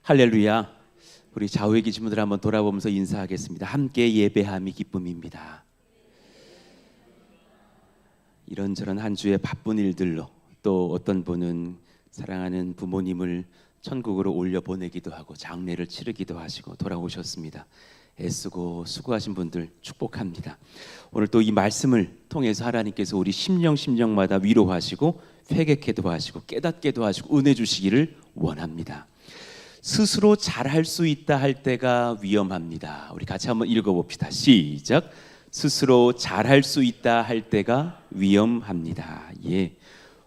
할렐루야. 우리 좌우에 계신 분들 한번 돌아보면서 인사하겠습니다. 함께 예배함이 기쁨입니다. 이런저런 한 주의 바쁜 일들로, 또 어떤 분은 사랑하는 부모님을 천국으로 올려보내기도 하고 장례를 치르기도 하시고 돌아오셨습니다. 애쓰고 수고하신 분들 축복합니다. 오늘 또 이 말씀을 통해서 하나님께서 우리 심령마다 위로하시고 회개케도 하시고 깨닫게도 하시고 은혜 주시기를 원합니다. 스스로 잘할 수 있다 할 때가 위험합니다. 우리 같이 한번 읽어봅시다. 시작. 스스로 잘할 수 있다 할 때가 위험합니다. 예,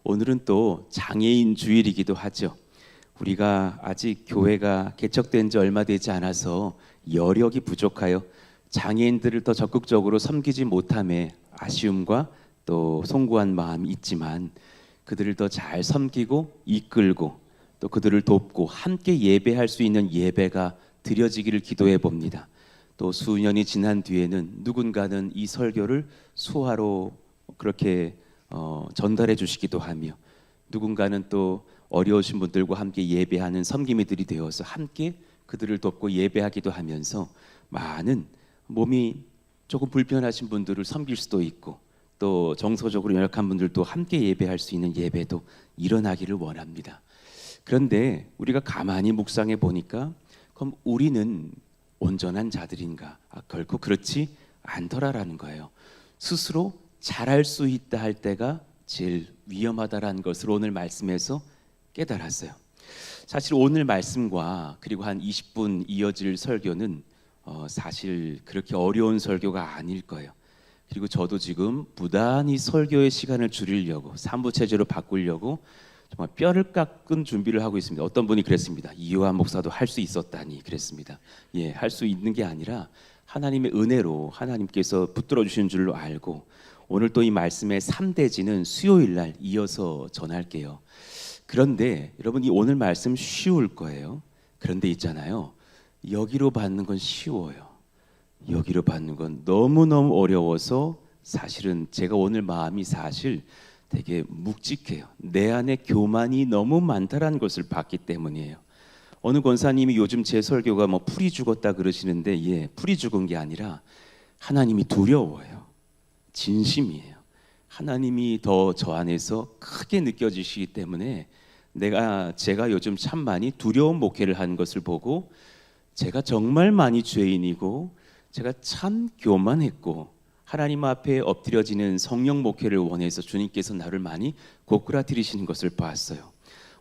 오늘은 또 장애인 주일이기도 하죠. 우리가 아직 교회가 개척된 지 얼마 되지 않아서 여력이 부족하여 장애인들을 더 적극적으로 섬기지 못함에 아쉬움과 또 송구한 마음이 있지만, 그들을 더 잘 섬기고 이끌고 또 그들을 돕고 함께 예배할 수 있는 예배가 드려지기를 기도해 봅니다. 또 수년이 지난 뒤에는 누군가는 이 설교를 수화로 그렇게 전달해 주시기도 하며, 누군가는 또 어려우신 분들과 함께 예배하는 섬김이들이 되어서 함께 그들을 돕고 예배하기도 하면서 많은 몸이 조금 불편하신 분들을 섬길 수도 있고, 또 정서적으로 연약한 분들도 함께 예배할 수 있는 예배도 일어나기를 원합니다. 그런데 우리가 가만히 묵상해 보니까, 그럼 우리는 온전한 자들인가? 결코 그렇지 않더라라는 거예요. 스스로 잘할 수 있다 할 때가 제일 위험하다라는 것을 오늘 말씀에서 깨달았어요. 사실 오늘 말씀과 그리고 한 20분 이어질 설교는 사실 그렇게 어려운 설교가 아닐 거예요. 그리고 저도 지금 부단히 설교의 시간을 줄이려고 3부 체제로 바꾸려고 정말 뼈를 깎은 준비를 하고 있습니다. 어떤 분이 그랬습니다. 이요한 목사도 할 수 있었다니 그랬습니다. 예, 할 수 있는 게 아니라 하나님의 은혜로 하나님께서 붙들어 주신 줄로 알고, 오늘 또 이 말씀의 3대지는 수요일 날 이어서 전할게요. 그런데 여러분, 이 오늘 말씀 쉬울 거예요. 그런데 있잖아요, 여기로 받는 건 쉬워요. 여기로 받는 건 너무너무 어려워서 사실은 제가 오늘 마음이 사실 되게 묵직해요. 내 안에 교만이 너무 많다라는 것을 봤기 때문이에요. 어느 권사님이 요즘 제 설교가 뭐 풀이 죽었다 그러시는데, 예, 풀이 죽은 게 아니라 하나님이 두려워요. 진심이에요. 하나님이 더 저 안에서 크게 느껴지시기 때문에 제가 요즘 참 많이 두려운 목회를 한 것을 보고, 제가 정말 많이 죄인이고 제가 참 교만했고 하나님 앞에 엎드려지는 성령 목회를 원해서 주님께서 나를 많이 고꾸라뜨리시는 것을 봤어요.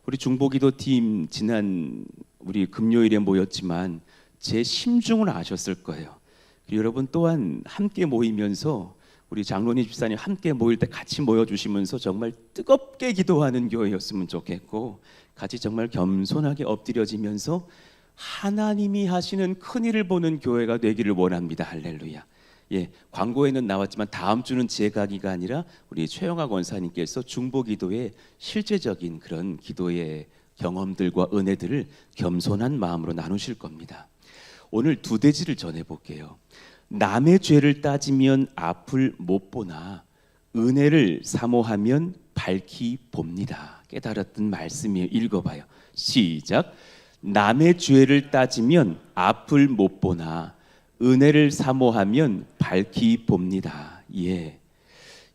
우리 중보기도 팀 지난 우리 금요일에 모였지만 제 심중을 아셨을 거예요. 그리고 여러분 또한 함께 모이면서 우리 장로님 집사님 함께 모일 때 같이 모여주시면서 정말 뜨겁게 기도하는 교회였으면 좋겠고, 같이 정말 겸손하게 엎드려지면서 하나님이 하시는 큰일을 보는 교회가 되기를 원합니다. 할렐루야. 예, 광고에는 나왔지만 다음 주는 제 강의가 아니라 우리 최영학 원사님께서 중보기도의 실제적인 그런 기도의 경험들과 은혜들을 겸손한 마음으로 나누실 겁니다. 오늘 두 대지를 전해볼게요. 남의 죄를 따지면 앞을 못 보나 은혜를 사모하면 밝히 봅니다. 깨달았던 말씀이에요. 읽어봐요. 시작. 남의 죄를 따지면 앞을 못 보나 은혜를 사모하면 밝히 봅니다. 예,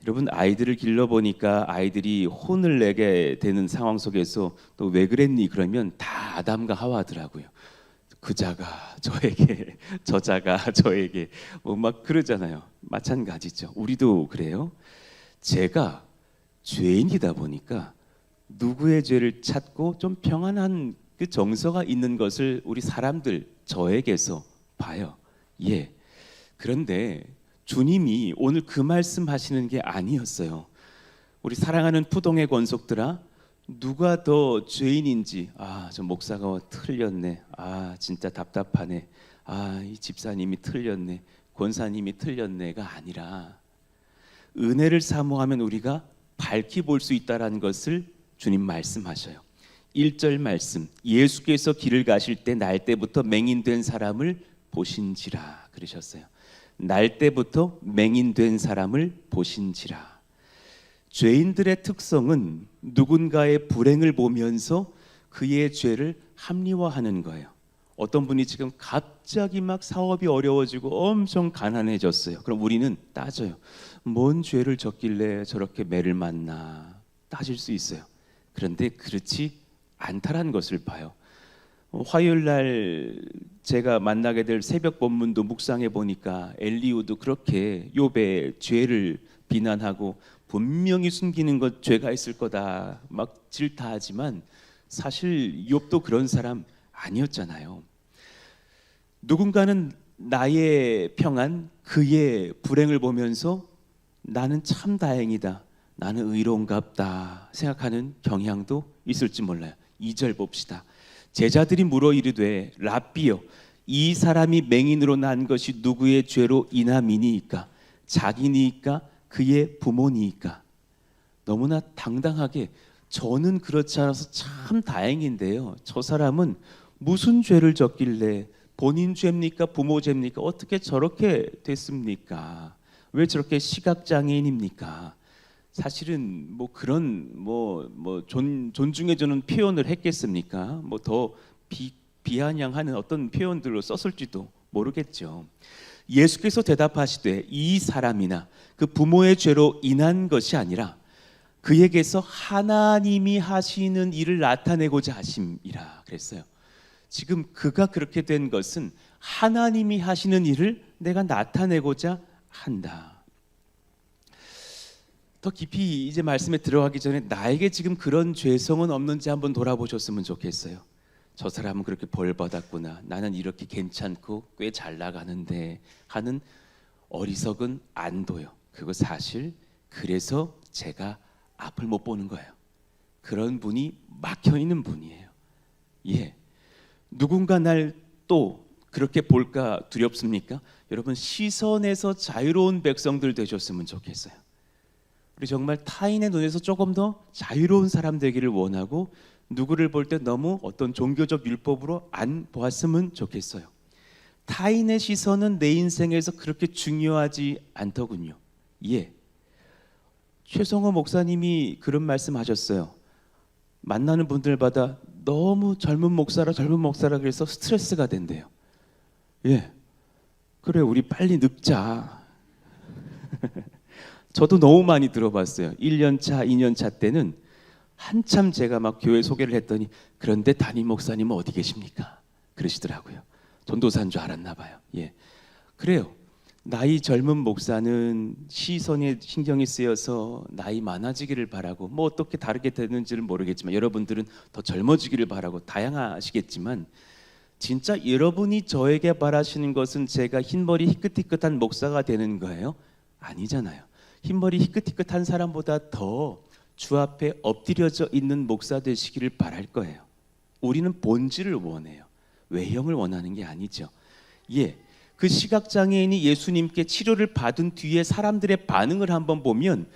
여러분, 아이들을 길러보니까 아이들이 혼을 내게 되는 상황 속에서 또 왜 그랬니 그러면 다 아담과 하와더라고요. 그 자가 저에게, 저 자가 저에게 뭐 막 그러잖아요. 마찬가지죠. 우리도 그래요. 제가 죄인이다 보니까 누구의 죄를 찾고 좀 평안한 그 정서가 있는 것을 우리 사람들 저에게서 봐요. 예. 그런데 주님이 오늘 그 말씀 하시는 게 아니었어요. 우리 사랑하는 푸동의 권속들아, 누가 더 죄인인지, 저 목사가 틀렸네, 진짜 답답하네, 이 집사님이 틀렸네, 권사님이 틀렸네가 아니라 은혜를 사모하면 우리가 밝히 볼 수 있다라는 것을 주님 말씀하셔요. 1절 말씀, 예수께서 길을 가실 때 날 때부터 맹인된 사람을 보신지라 그러셨어요. 날 때부터 맹인된 사람을 보신지라. 죄인들의 특성은 누군가의 불행을 보면서 그의 죄를 합리화하는 거예요. 어떤 분이 지금 갑자기 막 사업이 어려워지고 엄청 가난해졌어요. 그럼 우리는 따져요. 뭔 죄를 졌길래 저렇게 매를 맞나 따질 수 있어요. 그런데 그렇지 않다라는 것을 봐요. 화요일 날 제가 만나게 될 새벽 본문도 묵상해 보니까 엘리후도 그렇게 욥의 죄를 비난하고 분명히 숨기는 것 죄가 있을 거다 막 질타하지만 사실 욥도 그런 사람 아니었잖아요. 누군가는 나의 평안, 그의 불행을 보면서 나는 참 다행이다, 나는 의로운갑다 생각하는 경향도 있을지 몰라요. 2절 봅시다. 제자들이 물어 이르되 랍비여, 이 사람이 맹인으로 난 것이 누구의 죄로 인함이니이까? 자기니이까 그의 부모니이까? 너무나 당당하게 저는 그렇지 않아서 참 다행인데요, 저 사람은 무슨 죄를 졌길래 본인 죄입니까? 부모 죄입니까? 어떻게 저렇게 됐습니까? 왜 저렇게 시각장애인입니까? 사실은 뭐 그런 존중해주는 표현을 했겠습니까? 뭐 더 비아냥하는 어떤 표현들로 썼을지도 모르겠죠. 예수께서 대답하시되 이 사람이나 그 부모의 죄로 인한 것이 아니라 그에게서 하나님이 하시는 일을 나타내고자 하심이라 그랬어요. 지금 그가 그렇게 된 것은 하나님이 하시는 일을 내가 나타내고자 한다. 더 깊이 이제 말씀에 들어가기 전에 나에게 지금 그런 죄성은 없는지 한번 돌아보셨으면 좋겠어요. 저 사람은 그렇게 벌 받았구나, 나는 이렇게 괜찮고 꽤 잘 나가는데 하는 어리석은 안도요. 그거 사실 그래서 제가 앞을 못 보는 거예요. 그런 분이 막혀 있는 분이에요. 예. 누군가 날 또 그렇게 볼까 두렵습니까? 여러분, 시선에서 자유로운 백성들 되셨으면 좋겠어요. 우리 정말 타인의 눈에서 조금 더 자유로운 사람 되기를 원하고 누구를 볼 때 너무 어떤 종교적 율법으로 안 보았으면 좋겠어요. 타인의 시선은 내 인생에서 그렇게 중요하지 않더군요. 예. 최성호 목사님이 그런 말씀하셨어요. 만나는 분들마다 너무 젊은 목사라 그래서 스트레스가 된대요. 예, 그래 우리 빨리 늙자. 저도 너무 많이 들어봤어요. 1년차, 2년차 때는 한참 제가 막 교회 소개를 했더니 그런데 담임 목사님은 어디 계십니까? 그러시더라고요. 전도사인 줄 알았나 봐요. 예, 그래요. 나이 젊은 목사는 시선에 신경이 쓰여서 나이 많아지기를 바라고 뭐 어떻게 다르게 되는지는 모르겠지만 여러분들은 더 젊어지기를 바라고 다양하시겠지만 진짜 여러분이 저에게 바라시는 것은 제가 흰머리 희끗희끗한 목사가 되는 거예요? 아니잖아요. 흰머리 희끗희끗한 사람보다 더 주 앞에 엎드려져 있는 목사 되시기를 바랄 거예요. 우리는 본질을 원해요. 외형을 원하는 게 아니죠. 예. 그 시각장애인이 예수님께 치료를 받은 뒤에 사람들의 반응을 한번 보면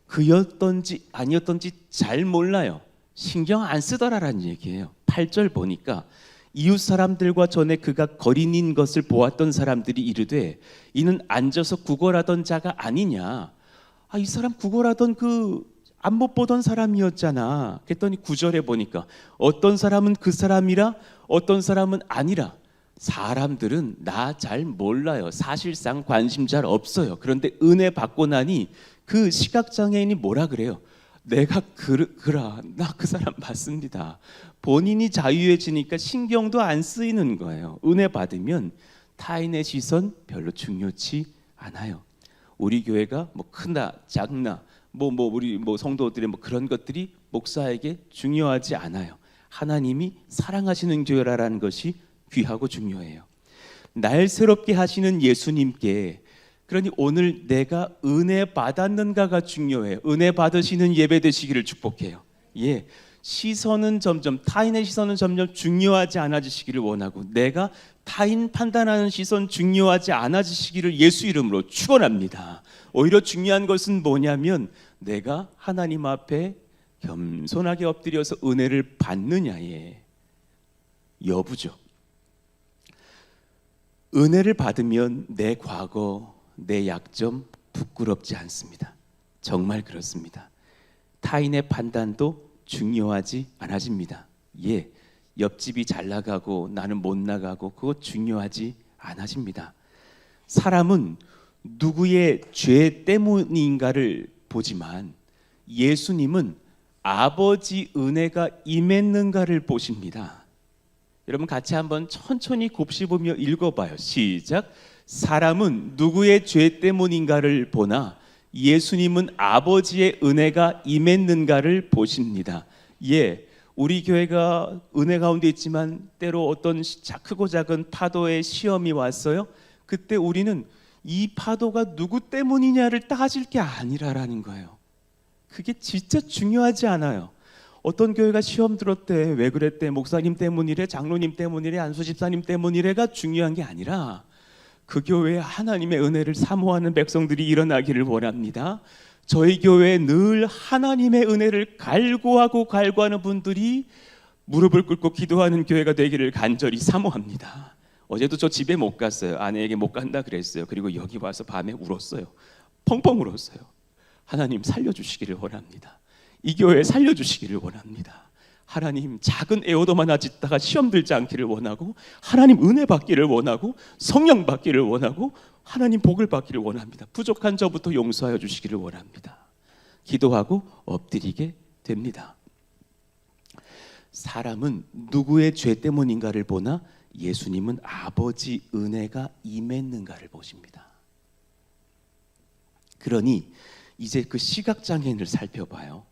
그였던지 아니었던지 잘 몰라요. 신경 안 쓰더라라는 얘기예요. 8절 보니까 이웃 사람들과 전에 그가 거린인 것을 보았던 사람들이 이르되 이는 앉아서 구걸하던 자가 아니냐. 이 사람 구걸하던 그 안 못 보던 사람이었잖아. 그랬더니 9절에 보니까 어떤 사람은 그 사람이라 어떤 사람은 아니라. 사람들은 나 잘 몰라요. 사실상 관심 잘 없어요. 그런데 은혜 받고 나니 그 시각장애인이 뭐라 그래요? 내가 그라 나 그 사람 맞습니다. 본인이 자유해지니까 신경도 안 쓰이는 거예요. 은혜 받으면 타인의 시선 별로 중요치 않아요. 우리 교회가 뭐 크나 작나 우리 성도들의 그런 것들이 목사에게 중요하지 않아요. 하나님이 사랑하시는 교회라는 것이 귀하고 중요해요. 날 새롭게 하시는 예수님께 그러니 오늘 내가 은혜 받았는가가 중요해요. 은혜 받으시는 예배 되시기를 축복해요. 예, 시선은 점점 타인의 시선은 점점 중요하지 않아지시기를 원하고 내가 타인 판단하는 시선 중요하지 않아지시기를 예수 이름으로 축원합니다. 오히려 중요한 것은 뭐냐면 내가 하나님 앞에 겸손하게 엎드려서 은혜를 받느냐의 여부죠. 은혜를 받으면 내 과거, 내 약점 부끄럽지 않습니다. 정말 그렇습니다. 타인의 판단도 중요하지 않아집니다. 예, 옆집이 잘 나가고 나는 못 나가고 그거 중요하지 않아집니다. 사람은 누구의 죄 때문인가를 보지만 예수님은 아버지 은혜가 임했는가를 보십니다. 여러분 같이 한번 천천히 곱씹으며 읽어봐요. 시작. 사람은 누구의 죄 때문인가를 보나 예수님은 아버지의 은혜가 임했는가를 보십니다. 예, 우리 교회가 은혜 가운데 있지만 때로 어떤 크고 작은 파도의 시험이 왔어요. 그때 우리는 이 파도가 누구 때문이냐를 따질 게 아니라라는 거예요. 그게 진짜 중요하지 않아요. 어떤 교회가 시험 들었대, 왜 그랬대, 목사님 때문이래, 장로님 때문이래, 안수 집사님 때문이래가 중요한 게 아니라 그 교회에 하나님의 은혜를 사모하는 백성들이 일어나기를 원합니다. 저희 교회에 늘 하나님의 은혜를 갈구하는 분들이 무릎을 꿇고 기도하는 교회가 되기를 간절히 사모합니다. 어제도 저 집에 못 갔어요. 아내에게 못 간다 그랬어요. 그리고 여기 와서 밤에 울었어요. 펑펑 울었어요. 하나님 살려주시기를 원합니다. 이 교회 살려주시기를 원합니다. 하나님 작은 에어돔 하나 짓다가 시험 들지 않기를 원하고, 하나님 은혜 받기를 원하고, 성령 받기를 원하고, 하나님 복을 받기를 원합니다. 부족한 저부터 용서하여 주시기를 원합니다. 기도하고 엎드리게 됩니다. 사람은 누구의 죄 때문인가를 보나 예수님은 아버지 은혜가 임했는가를 보십니다. 그러니 이제 그 시각장애인을 살펴봐요.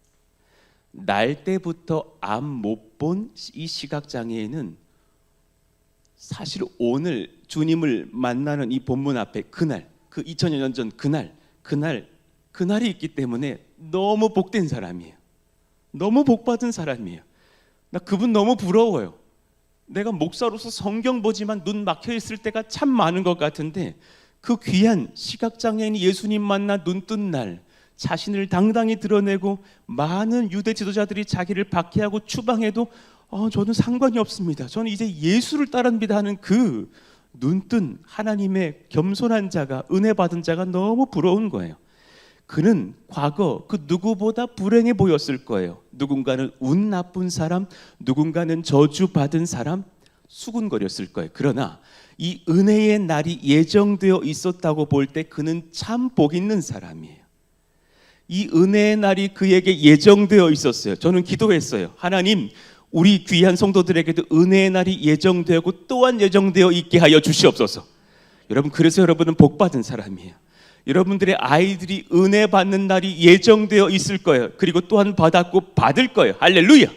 날 때부터 암 못 본 이 시각장애인은 사실 오늘 주님을 만나는 이 본문 앞에 그날, 그 2000여 년 전 그날이 있기 때문에 너무 복된 사람이에요. 너무 복받은 사람이에요. 나 그분 너무 부러워요. 내가 목사로서 성경 보지만 눈 막혀 있을 때가 참 많은 것 같은데 그 귀한 시각장애인이 예수님 만나 눈 뜬 날 자신을 당당히 드러내고 많은 유대 지도자들이 자기를 박해하고 추방해도 저는 상관이 없습니다. 저는 이제 예수를 따릅니다 하는 그 눈뜬 하나님의 겸손한 자가, 은혜 받은 자가 너무 부러운 거예요. 그는 과거 그 누구보다 불행해 보였을 거예요. 누군가는 운 나쁜 사람, 누군가는 저주받은 사람, 수군거렸을 거예요. 그러나 이 은혜의 날이 예정되어 있었다고 볼 때 그는 참 복 있는 사람이에요. 이 은혜의 날이 그에게 예정되어 있었어요. 저는 기도했어요. 하나님, 우리 귀한 성도들에게도 은혜의 날이 예정되고 또한 예정되어 있게 하여 주시옵소서. 여러분, 그래서 여러분은 복받은 사람이에요. 여러분들의 아이들이 은혜 받는 날이 예정되어 있을 거예요. 그리고 또한 받았고 받을 거예요. 할렐루야.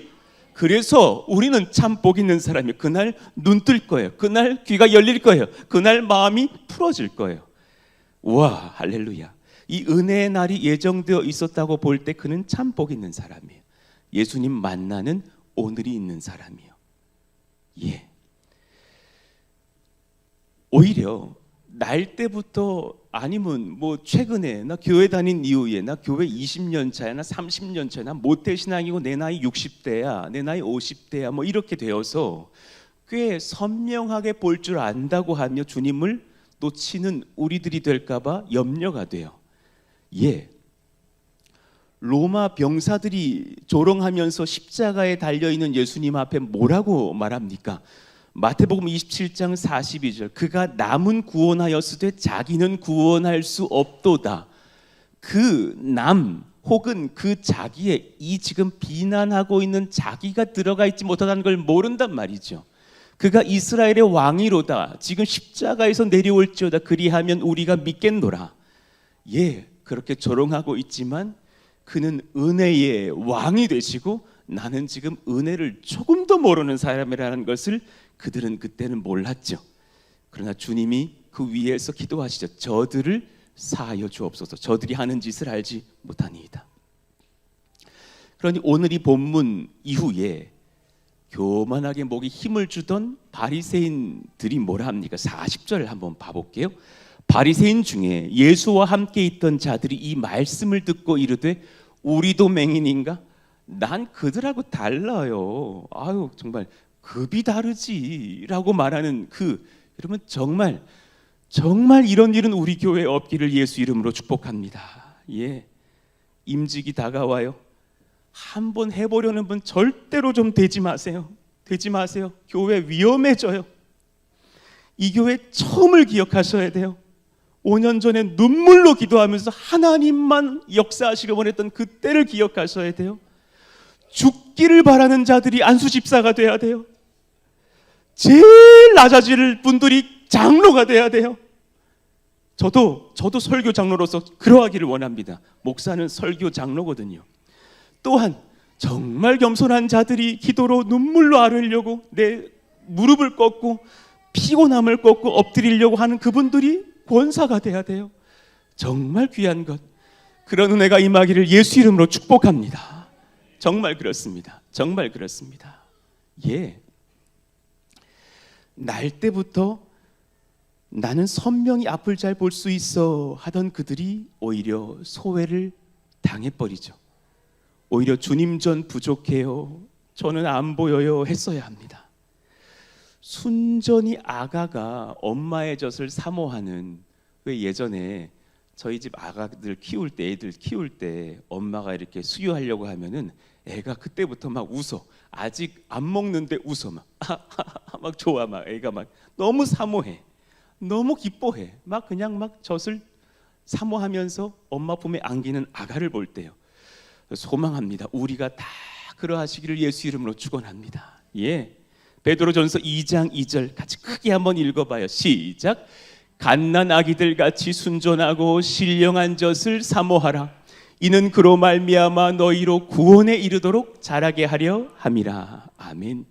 그래서 우리는 참 복 있는 사람이에요. 그날 눈 뜰 거예요. 그날 귀가 열릴 거예요. 그날 마음이 풀어질 거예요. 와, 할렐루야. 이 은혜의 날이 예정되어 있었다고 볼 때 그는 참 복 있는 사람이에요. 예수님 만나는 오늘이 있는 사람이에요. 예. 오히려 날 때부터 아니면 뭐 최근에 나 교회 다닌 이후에 나 교회 20년 차야, 나 30년 차야, 나 모태신앙이고 내 나이 60대야, 내 나이 50대야 뭐 이렇게 되어서 꽤 선명하게 볼 줄 안다고 하며 주님을 놓치는 우리들이 될까봐 염려가 돼요. 예, 로마 병사들이 조롱하면서 십자가에 달려있는 예수님 앞에 뭐라고 말합니까? 마태복음 27장 42절, 그가 남은 구원하였으되 자기는 구원할 수 없도다. 그 남 혹은 그 자기의 이 지금 비난하고 있는 자기가 들어가 있지 못하다는 걸 모른단 말이죠. 그가 이스라엘의 왕이로다. 지금 십자가에서 내려올지어다. 그리하면 우리가 믿겠노라. 예, 그렇게 조롱하고 있지만 그는 은혜의 왕이 되시고 나는 지금 은혜를 조금도 모르는 사람이라는 것을 그들은 그때는 몰랐죠. 그러나 주님이 그 위에서 기도하시죠. 저들을 사하여 주옵소서. 저들이 하는 짓을 알지 못하니이다. 그러니 오늘 이 본문 이후에 교만하게 목에 힘을 주던 바리새인들이 뭐라 합니까? 40절을 한번 봐볼게요. 바리새인 중에 예수와 함께 있던 자들이 이 말씀을 듣고 이르되 우리도 맹인인가? 난 그들하고 달라요. 아유 정말 급이 다르지라고 말하는 여러분 정말 이런 일은 우리 교회에 없기를 예수 이름으로 축복합니다. 예, 임직이 다가와요. 한번 해보려는 분 절대로 좀 되지 마세요. 되지 마세요. 교회 위험해져요. 이 교회 처음을 기억하셔야 돼요. 5년 전에 눈물로 기도하면서 하나님만 역사하시길 원했던 그때를 기억하셔야 돼요. 죽기를 바라는 자들이 안수집사가 돼야 돼요. 제일 낮아질 분들이 장로가 돼야 돼요. 저도 설교 장로로서 그러하기를 원합니다. 목사는 설교 장로거든요. 또한 정말 겸손한 자들이 기도로 눈물로 아뢰려고 내 무릎을 꺾고 피곤함을 꺾고 엎드리려고 하는 그분들이 권사가 돼야 돼요. 정말 귀한 것, 그런 은혜가 임하기를 예수 이름으로 축복합니다. 정말 그렇습니다. 정말 그렇습니다. 예, 날 때부터 나는 선명히 앞을 잘 볼 수 있어 하던 그들이 오히려 소외를 당해버리죠. 오히려 주님 전 부족해요, 저는 안 보여요 했어야 합니다. 순전히 아가가 엄마의 젖을 사모하는, 왜 예전에 저희 집 아가들 키울 때, 애들 키울 때 엄마가 이렇게 수유하려고 하면은 애가 그때부터 막 웃어. 아직 안 먹는데 웃어. 막 좋아. 막 애가 막 너무 사모해, 너무 기뻐해. 막 그냥 막 젖을 사모하면서 엄마 품에 안기는 아가를 볼 때요, 소망합니다. 우리가 다 그러하시기를 예수 이름으로 축원합니다. 예, 베드로전서 2장 2절 같이 크게 한번 읽어봐요. 시작. 갓난 아기들 같이 순전하고 신령한 젖을 사모하라. 이는 그로 말미암아 너희로 구원에 이르도록 자라게 하려 함이라. 아멘.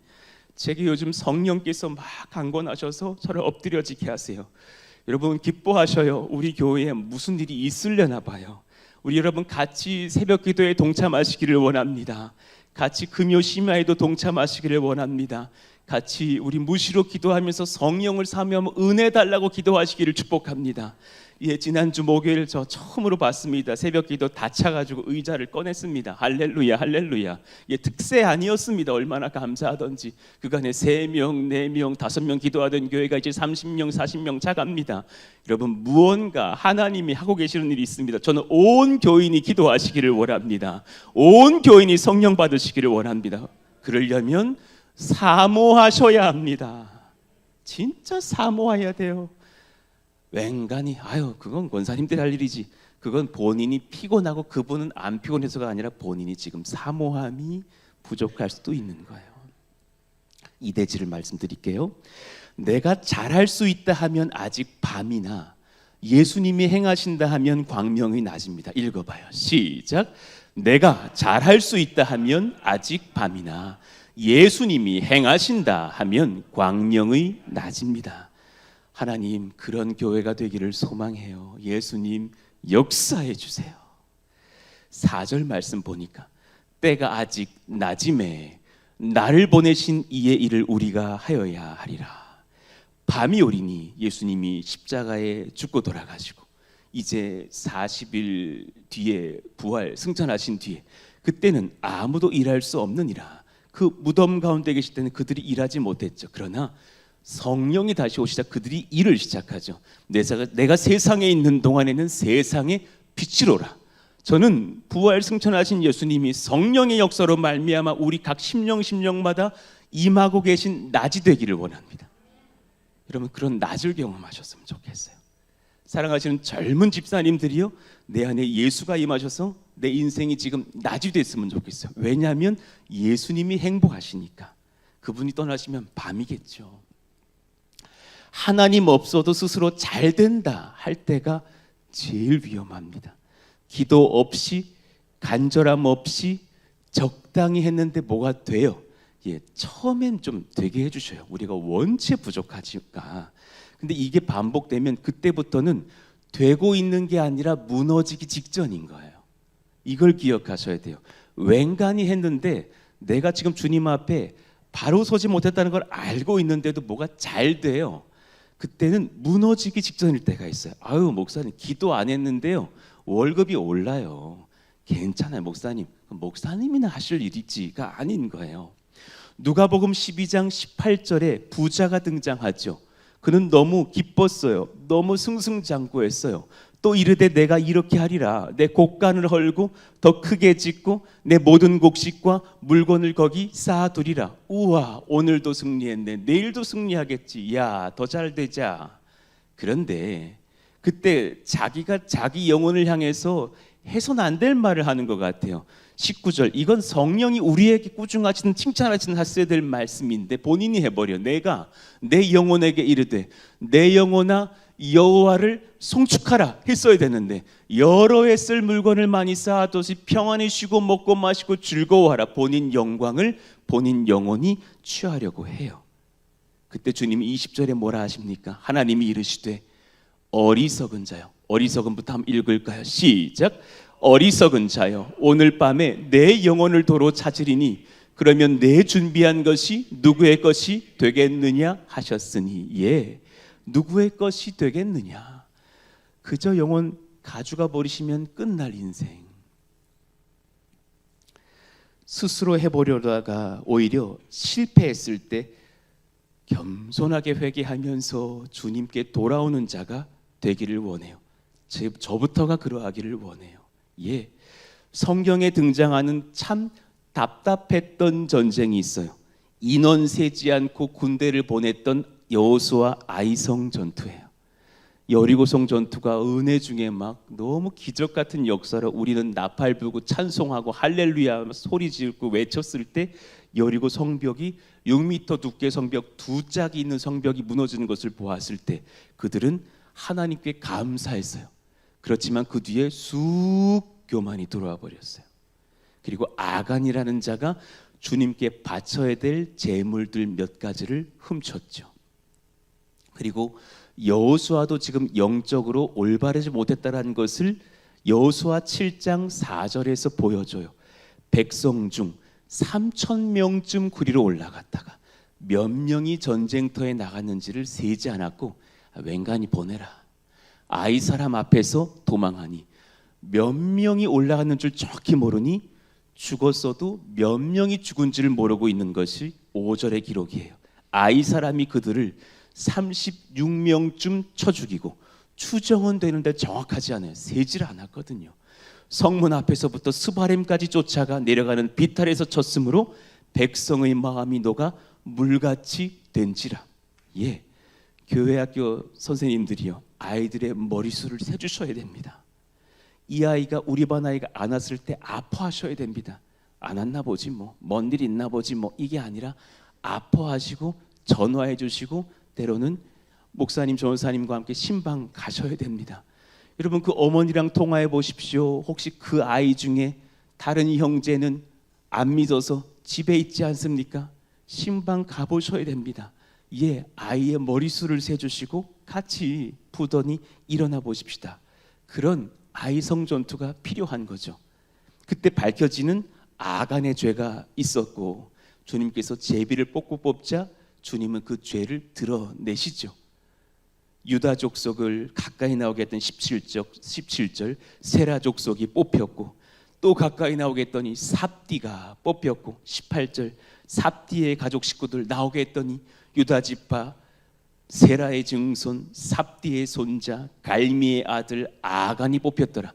제게 요즘 성령께서 막 강권하셔서 저를 엎드려지게 하세요. 여러분 기뻐하셔요. 우리 교회에 무슨 일이 있으려나 봐요. 우리 여러분 같이 새벽 기도에 동참하시기를 원합니다. 같이 금요 심야에도 동참하시기를 원합니다. 같이 우리 무시로 기도하면서 성령을 사모하며 은혜 달라고 기도하시기를 축복합니다. 예, 지난주 목요일 저 처음으로 봤습니다. 새벽 기도 다 차가지고 의자를 꺼냈습니다. 할렐루야, 할렐루야. 예, 특세 아니었습니다. 얼마나 감사하던지. 그간에 3명, 4명, 5명 기도하던 교회가 이제 30명, 40명 차갑니다. 여러분 무언가 하나님이 하고 계시는 일이 있습니다. 저는 온 교인이 기도하시기를 원합니다. 온 교인이 성령 받으시기를 원합니다. 그러려면 사모하셔야 합니다. 진짜 사모해야 돼요. 웬간히 그건 권사님들 할 일이지. 그건 본인이 피곤하고 그분은 안 피곤해서가 아니라 본인이 지금 사모함이 부족할 수도 있는 거예요. 이대지를 말씀드릴게요. 내가 잘할 수 있다 하면 아직 밤이나 예수님이 행하신다 하면 광명이 낮입니다. 읽어봐요. 시작. 내가 잘할 수 있다 하면 아직 밤이나 예수님이 행하신다 하면 광명의 낮입니다. 하나님, 그런 교회가 되기를 소망해요. 예수님 역사해 주세요. 4절 말씀 보니까 때가 아직 낮임에 나를 보내신 이의 일을 우리가 하여야 하리라. 밤이 오리니 예수님이 십자가에 죽고 돌아가시고 이제 40일 뒤에 부활 승천하신 뒤에 그때는 아무도 일할 수 없느니라. 그 무덤 가운데 계실 때는 그들이 일하지 못했죠. 그러나 성령이 다시 오시자 그들이 일을 시작하죠. 내가 세상에 있는 동안에는 세상의 빛이로라. 저는 부활 승천하신 예수님이 성령의 역사로 말미암아 우리 각 심령마다 임하고 계신 낮이 되기를 원합니다. 여러분 그런 낮을 경험하셨으면 좋겠어요. 사랑하시는 젊은 집사님들이요, 내 안에 예수가 임하셔서 내 인생이 지금 낮이 됐으면 좋겠어요. 왜냐하면 예수님이 행복하시니까. 그분이 떠나시면 밤이겠죠. 하나님 없어도 스스로 잘 된다 할 때가 제일 위험합니다. 기도 없이 간절함 없이 적당히 했는데 뭐가 돼요? 예, 처음엔 좀 되게 해주셔요. 우리가 원체 부족하니까. 근데 이게 반복되면 그때부터는 되고 있는 게 아니라 무너지기 직전인 거예요. 이걸 기억하셔야 돼요. 웬간히 했는데 내가 지금 주님 앞에 바로 서지 못했다는 걸 알고 있는데도 뭐가 잘 돼요. 그때는 무너지기 직전일 때가 있어요. 목사님 기도 안 했는데요, 월급이 올라요. 괜찮아요 목사님. 목사님이나 하실 일이지가 아닌 거예요. 누가복음 12장 18절에 부자가 등장하죠. 그는 너무 기뻤어요. 너무 승승장구했어요. 또 이르되 내가 이렇게 하리라. 내 곡간을 헐고 더 크게 짓고 내 모든 곡식과 물건을 거기 쌓아두리라. 우와, 오늘도 승리했네. 내일도 승리하겠지. 야, 더 잘 되자. 그런데 그때 자기가 자기 영혼을 향해서 해서는 안 될 말을 하는 것 같아요. 19절, 이건 성령이 우리에게 꾸중하시는 칭찬하시는 하셔야 될 말씀인데 본인이 해버려. 내가 내 영혼에게 이르되 내 영혼아 여호와를 송축하라 했어야 되는데, 여러 해 쓸 물건을 많이 쌓아두시 평안히 쉬고 먹고 마시고 즐거워하라. 본인 영광을 본인 영혼이 취하려고 해요. 그때 주님이 20절에 뭐라 하십니까? 하나님이 이르시되 어리석은 자요. 어리석은부터 한번 읽을까요? 시작. 어리석은 자요, 오늘 밤에 내 영혼을 도로 찾으리니 그러면 내 준비한 것이 누구의 것이 되겠느냐 하셨으니. 예, 누구의 것이 되겠느냐. 그저 영혼 가져가 버리시면 끝날 인생. 스스로 해보려다가 오히려 실패했을 때 겸손하게 회개하면서 주님께 돌아오는 자가 되기를 원해요. 저부터가 그러하기를 원해요. 예, 성경에 등장하는 참 답답했던 전쟁이 있어요. 인원 세지 않고 군대를 보냈던 여호수아 아이성 전투예요. 여리고성 전투가 은혜 중에 막 너무 기적 같은 역사로 우리는 나팔 불고 찬송하고 할렐루야 소리 지르고 외쳤을 때 여리고 성벽이 6m 두께 성벽 두 짝이 있는 성벽이 무너지는 것을 보았을 때 그들은 하나님께 감사했어요. 그렇지만 그 뒤에 쑥 교만이 들어와 버렸어요. 그리고 아간이라는 자가 주님께 바쳐야 될 제물들 몇 가지를 훔쳤죠. 그리고 여호수아도 지금 영적으로 올바르지 못했다는 것을 여호수아 7장 4절에서 보여줘요. 백성 중 3,000명쯤 구리로 올라갔다가 몇 명이 전쟁터에 나갔는지를 세지 않았고 웬간히 보내라. 아이 사람 앞에서 도망하니 몇 명이 올라갔는 줄 정확히 모르니 죽었어도 몇 명이 죽은지를 모르고 있는 것이 5절의 기록이에요. 아이 사람이 그들을 36명쯤 쳐 죽이고 추정은 되는데 정확하지 않아요. 세질 않았거든요. 성문 앞에서부터 스바렘까지 쫓아가 내려가는 비탈에서 쳤으므로 백성의 마음이 녹아 물같이 된지라. 예, 교회학교 선생님들이요, 아이들의 머리숱을 세주셔야 됩니다. 이 아이가 우리 반 아이가 안 왔을 때 아파하셔야 됩니다. 안 왔나 보지 뭐, 뭔 일 있나 보지 뭐, 이게 아니라 아파하시고 전화해 주시고 때로는 목사님 전도사님과 함께 신방 가셔야 됩니다. 여러분 그 어머니랑 통화해 보십시오. 혹시 그 아이 중에 다른 형제는 안 믿어서 집에 있지 않습니까? 신방 가보셔야 됩니다. 예, 아이의 머리숱을 세주시고 같이 부더니 일어나 보십시다. 그런 아이성 전투가 필요한 거죠. 그때 밝혀지는 아간의 죄가 있었고 주님께서 제비를 뽑자 주님은 그 죄를 드러내시죠. 유다 족속을 가까이 나오게 했던 17절 세라 족속이 뽑혔고 또 가까이 나오게 했더니 삽디가 뽑혔고 18절 삽디의 가족 식구들 나오게 했더니 유다 지파 세라의 증손 삽디의 손자 갈미의 아들 아간이 뽑혔더라.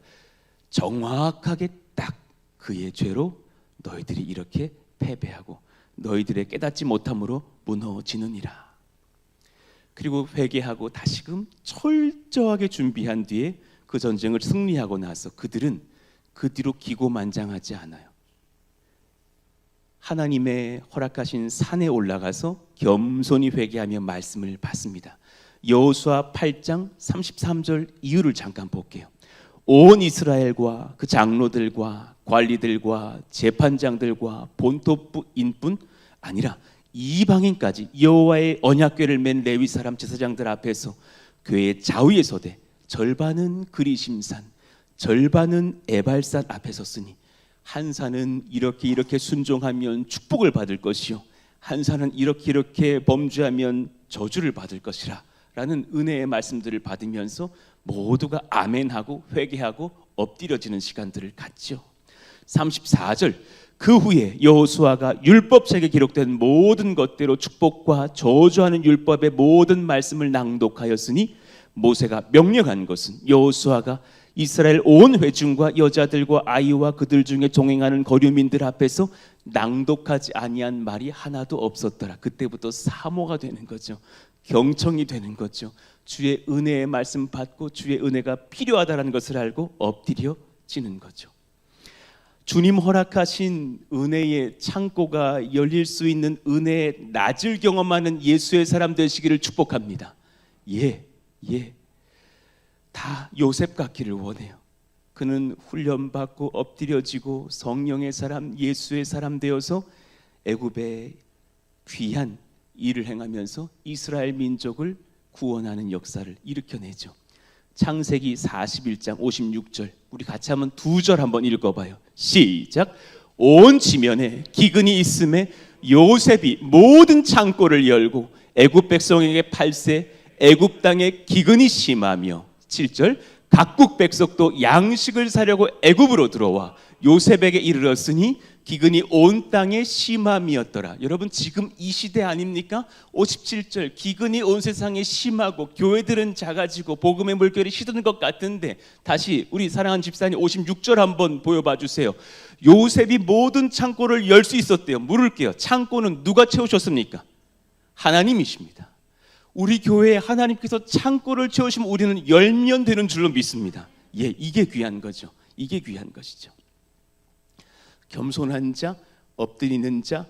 정확하게 딱 그의 죄로 너희들이 이렇게 패배하고 너희들의 깨닫지 못함으로 무너지느니라. 그리고 회개하고 다시금 철저하게 준비한 뒤에 그 전쟁을 승리하고 나서 그들은 그 뒤로 기고만장하지 않아요. 하나님의 허락하신 산에 올라가서 겸손히 회개하며 말씀을 받습니다. 여호수아 8장 33절 이유를 잠깐 볼게요. 온 이스라엘과 그 장로들과 관리들과 재판장들과 본토인뿐 아니라 이방인까지 여호와의 언약궤를 맨 레위 사람 제사장들 앞에서 교회의 좌우에 서되 절반은 그리심산 절반은 에발산 앞에 섰으니 한 산은 이렇게 순종하면 축복을 받을 것이요 한 산은 이렇게 범죄하면 저주를 받을 것이라 라는 은혜의 말씀들을 받으면서 모두가 아멘하고 회개하고 엎드려지는 시간들을 갖죠. 34절 그 후에 여호수아가 율법책에 기록된 모든 것대로 축복과 저주하는 율법의 모든 말씀을 낭독하였으니 모세가 명령한 것은 여호수아가 이스라엘 온 회중과 여자들과 아이와 그들 중에 동행하는 거류민들 앞에서 낭독하지 아니한 말이 하나도 없었더라. 그때부터 사모가 되는 거죠. 경청이 되는 거죠. 주의 은혜의 말씀 받고 주의 은혜가 필요하다는 것을 알고 엎드려지는 거죠. 주님 허락하신 은혜의 창고가 열릴 수 있는 은혜의 낮을 경험하는 예수의 사람 되시기를 축복합니다. 다 요셉 같기를 원해요. 그는 훈련받고 엎드려지고 성령의 사람, 예수의 사람 되어서 애굽의 귀한 일을 행하면서 이스라엘 민족을 구원하는 역사를 일으켜내죠. 창세기 41장 56절 우리 같이 한번 2절 한번 읽어봐요. 시작. 온 지면에 기근이 있음에 요셉이 모든 창고를 열고 애굽 백성에게 팔세 애굽 땅에 기근이 심하며 7절 각국 백성도 양식을 사려고 애굽으로 들어와 요셉에게 이르렀으니 기근이 온 땅에 심함이었더라. 여러분 지금 이 시대 아닙니까? 57절 기근이 온 세상에 심하고 교회들은 작아지고 복음의 물결이 시드는 것 같은데 다시 우리 사랑하는 집사님 56절 한번 보여봐 주세요. 요셉이 모든 창고를 열 수 있었대요. 물을게요. 창고는 누가 채우셨습니까? 하나님이십니다. 우리 교회에 하나님께서 창고를 채우시면 우리는 열면 되는 줄로 믿습니다. 이게 귀한 거죠. 이게 귀한 것이죠. 겸손한 자, 엎드리는 자,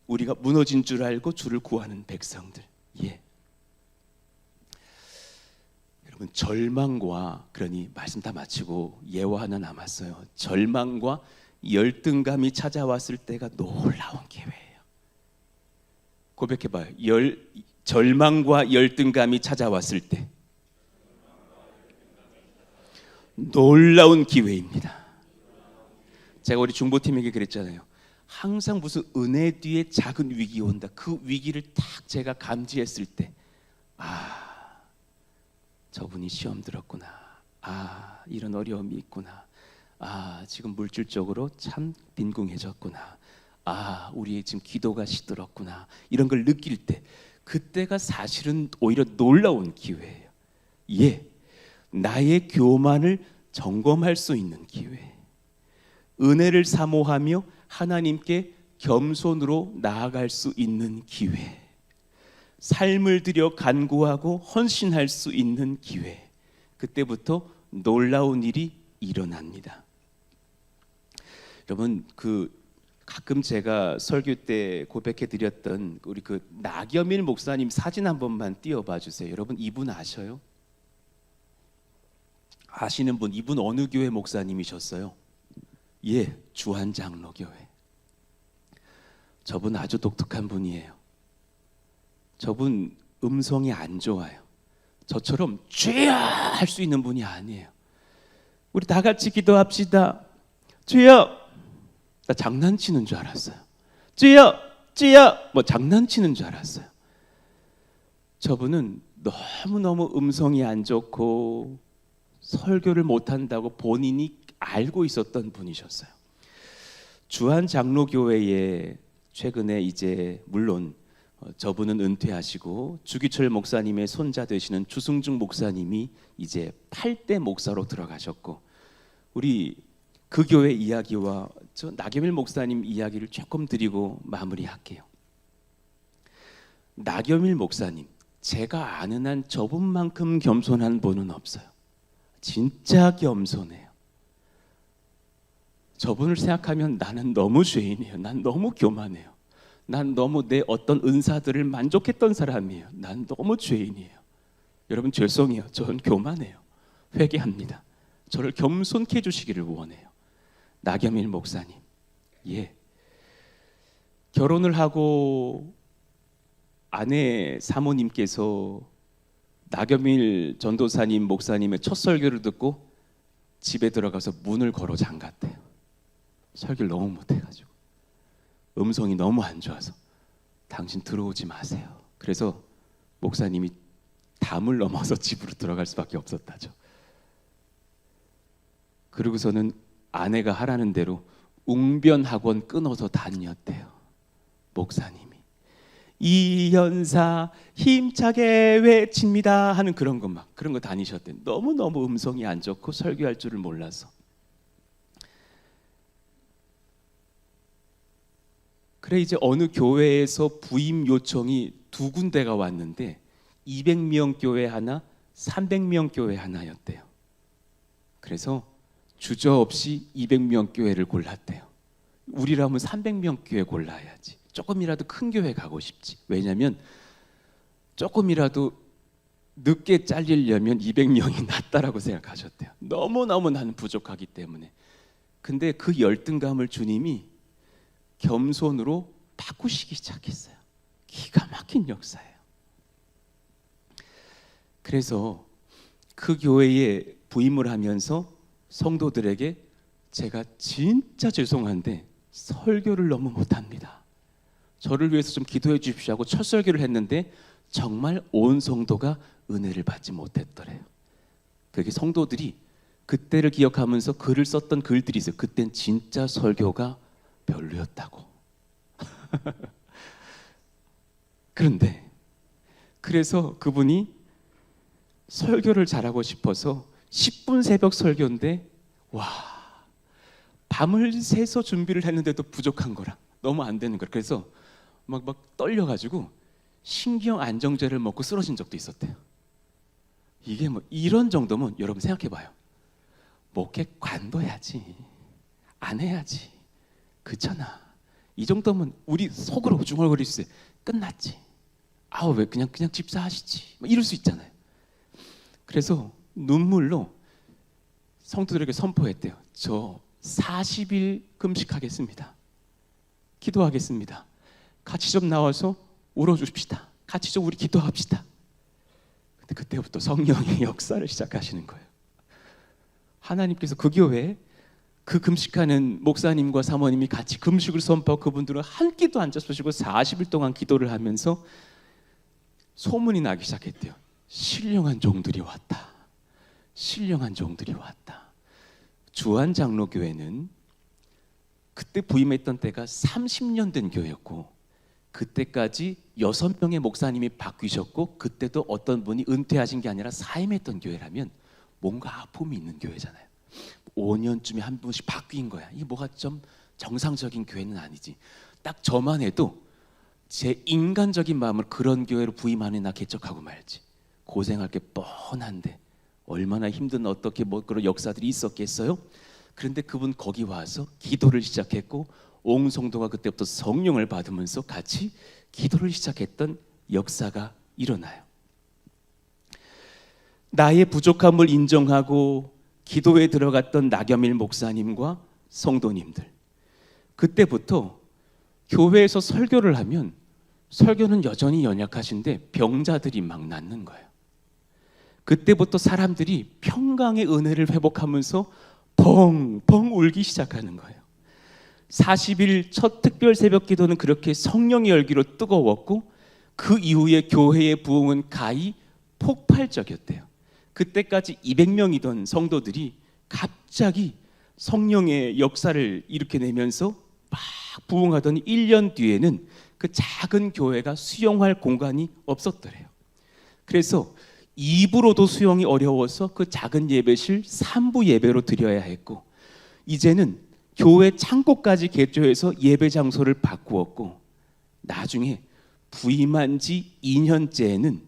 우리가 무너진 줄 알고 주를 구하는 백성들. 여러분 절망과 그러니 말씀 다 마치고 예화 하나 남았어요. 절망과 열등감이 찾아왔을 때가 놀라운 기회예요. 고백해봐요. 절망과 열등감이 찾아왔을 때 놀라운 기회입니다. 제가 우리 중보팀에게 그랬잖아요. 항상 무슨 은혜 뒤에 작은 위기 온다. 그 위기를 딱 제가 감지했을 때 저분이 시험 들었구나. 이런 어려움이 있구나. 지금 물질적으로 참 빈궁해졌구나. 우리의 지금 기도가 시들었구나. 이런 걸 느낄 때 그때가 사실은 오히려 놀라운 기회예요. 나의 교만을 점검할 수 있는 기회. 은혜를 사모하며 하나님께 겸손으로 나아갈 수 있는 기회. 삶을 들여 간구하고 헌신할 수 있는 기회. 그때부터 놀라운 일이 일어납니다. 여러분 가끔 제가 설교 때 고백해 드렸던 우리 나겸일 목사님 사진 한 번만 띄워봐 주세요. 여러분 이분 아셔요? 아시는 분 이분 어느 교회 목사님이셨어요? 주한장로교회. 저분 아주 독특한 분이에요. 저분 음성이 안 좋아요. 저처럼 주여 할 수 있는 분이 아니에요. 우리 다 같이 기도합시다. 주여. 나 장난치는 줄 알았어요. 주여 뭐 장난치는 줄 알았어요. 저분은 너무너무 음성이 안 좋고 설교를 못한다고 본인이 알고 있었던 분이셨어요. 주한장로교회에 최근에 이제 물론 저분은 은퇴하시고 주기철 목사님의 손자 되시는 주승중 목사님이 이제 8대 목사로 들어가셨고 우리 그 교회 이야기와 저 나겸일 목사님 이야기를 조금 드리고 마무리할게요. 나겸일 목사님 제가 아는 한 저분만큼 겸손한 분은 없어요. 진짜 겸손해요. 저분을 생각하면 나는 너무 죄인이에요. 난 너무 교만해요. 난 너무 내 어떤 은사들을 만족했던 사람이에요. 난 너무 죄인이에요. 여러분 죄송해요. 저는 교만해요. 회개합니다. 저를 겸손케 해주시기를 원해요. 나겸일 목사님. 결혼을 하고 아내 사모님께서 나겸일 전도사님 목사님의 첫 설교를 듣고 집에 들어가서 문을 걸어 잠갔대요. 설교를 너무 못해가지고 음성이 너무 안 좋아서 당신 들어오지 마세요. 그래서 목사님이 담을 넘어서 집으로 들어갈 수밖에 없었다죠. 그러고서는 아내가 하라는 대로 웅변학원 끊어서 다녔대요. 목사님이 이연사 힘차게 외칩니다 하는 그런 거 다니셨대요. 너무너무 음성이 안 좋고 설교할 줄을 몰라서. 그래 이제 어느 교회에서 부임 요청이 두 군데가 왔는데 200명 교회 하나, 300명 교회 하나였대요. 그래서 주저없이 200명 교회를 골랐대요. 우리라면 300명 교회 골라야지. 조금이라도 큰 교회 가고 싶지. 왜냐하면 조금이라도 늦게 잘리려면 200명이 낫다라고 생각하셨대요. 너무너무 나는 부족하기 때문에. 근데 그 열등감을 주님이 겸손으로 바꾸시기 시작했어요. 기가 막힌 역사예요. 그래서 그 교회에 부임을 하면서 성도들에게 제가 진짜 죄송한데 설교를 너무 못합니다. 저를 위해서 좀 기도해 주십시오 하고 첫 설교를 했는데 정말 온 성도가 은혜를 받지 못했더래요. 그게 성도들이 그때를 기억하면서 글을 썼던 글들이 있어요. 그땐 진짜 설교가 별로였다고. 그런데 그래서 그분이 설교를 잘하고 싶어서 10분 새벽 설교인데 와 밤을 새서 준비를 했는데도 부족한 거라 너무 안 되는 거라. 그래서 막 떨려가지고 신경 안정제를 먹고 쓰러진 적도 있었대요. 이게 뭐 이런 정도면 여러분 생각해봐요. 목회 관둬야지, 안 해야지, 그렇잖아. 이 정도면 우리 속으로 중얼거릴 수 있어요. 끝났지. 아우 왜 그냥 집사하시지. 뭐 이럴 수 있잖아요. 그래서 눈물로 성도들에게 선포했대요. 저 40일 금식하겠습니다. 기도하겠습니다. 같이 좀 나와서 울어주십시다. 같이 좀 우리 기도합시다. 근데 그때부터 성령의 역사를 시작하시는 거예요. 하나님께서 그 교회에 그 금식하는 목사님과 사모님이 같이 금식을 선포하고 그분들은 한 끼도 안 잡수시고 40일 동안 기도를 하면서 소문이 나기 시작했대요. 신령한 종들이 왔다. 신령한 종들이 왔다. 주안장로교회는 그때 부임했던 때가 30년 된 교회였고 그때까지 6명의 목사님이 바뀌셨고 그때도 어떤 분이 은퇴하신 게 아니라 사임했던 교회라면 뭔가 아픔이 있는 교회잖아요. 5년쯤에 한 분씩 바뀐 거야. 이게 뭐가 좀 정상적인 교회는 아니지. 딱 저만 해도 제 인간적인 마음을 그런 교회로 부임하는 나 개척하고 말지. 고생할 게 뻔한데 얼마나 힘든 어떻게 뭐 그런 역사들이 있었겠어요? 그런데 그분 거기 와서 기도를 시작했고 온 성도가 그때부터 성령을 받으면서 같이 기도를 시작했던 역사가 일어나요. 나의 부족함을 인정하고 기도에 들어갔던 나겸일 목사님과 성도님들, 그때부터 교회에서 설교를 하면 설교는 여전히 연약하신데 병자들이 막 낫는 거예요. 그때부터 사람들이 평강의 은혜를 회복하면서 펑펑 울기 시작하는 거예요. 40일 첫 특별 새벽 기도는 그렇게 성령의 열기로 뜨거웠고 그 이후에 교회의 부흥은 가히 폭발적이었대요. 그때까지 200명이던 성도들이 갑자기 성령의 역사를 일으켜내면서 막 부흥하더니 1년 뒤에는 그 작은 교회가 수용할 공간이 없었더래요. 그래서 2부로도 수용이 어려워서 그 작은 예배실 3부 예배로 드려야 했고 이제는 교회 창고까지 개조해서 예배 장소를 바꾸었고 나중에 부임한 지 2년째에는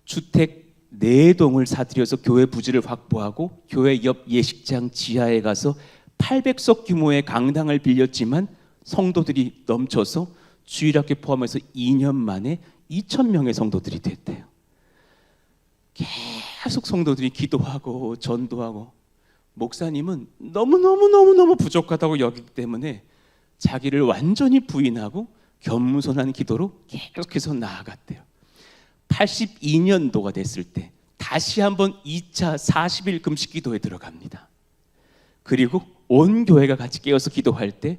주택 4동을 사들여서 교회 부지를 확보하고 교회 옆 예식장 지하에 가서 800석 규모의 강당을 빌렸지만 성도들이 넘쳐서 주일학교 포함해서 2년 만에 2,000명의 성도들이 됐대요. 계속 성도들이 기도하고 전도하고 목사님은 너무 부족하다고 여기기 때문에 자기를 완전히 부인하고 겸손한 기도로 계속해서 나아갔대요. 82년도가 됐을 때 다시 한번 2차 40일 금식 기도에 들어갑니다. 그리고 온 교회가 같이 깨어서 기도할 때